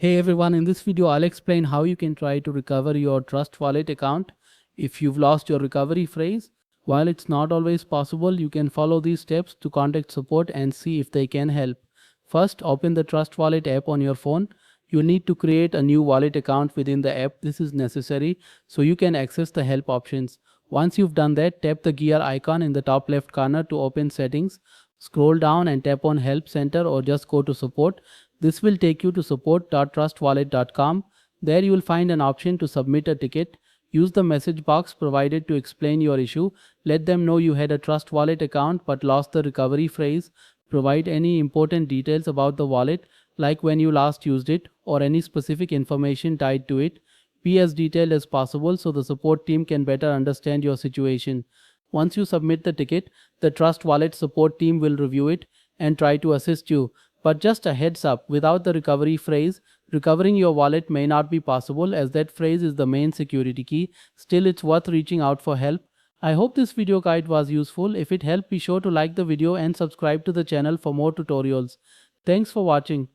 Hey everyone, in this video I'll explain how you can try to recover your Trust Wallet account if you've lost your recovery phrase. While it's not always possible, you can follow these steps to contact support and see if they can help. First, open the Trust Wallet app on your phone. You need to create a new wallet account within the app. This is necessary so you can access the help options. Once you've done that, tap the gear icon in the top left corner to open settings. Scroll down and tap on Help Center or just go to Support. This will take you to support.trustwallet.com. There you will find an option to submit a ticket. Use the message box provided to explain your issue. Let them know you had a Trust Wallet account but lost the recovery phrase. Provide any important details about the wallet, like when you last used it or any specific information tied to it. Be as detailed as possible so the support team can better understand your situation. Once you submit the ticket, the Trust Wallet support team will review it and try to assist you. But just a heads up, without the recovery phrase, recovering your wallet may not be possible as that phrase is the main security key. Still, it's worth reaching out for help. I hope this video guide was useful. If it helped, be sure to like the video and subscribe to the channel for more tutorials. Thanks for watching.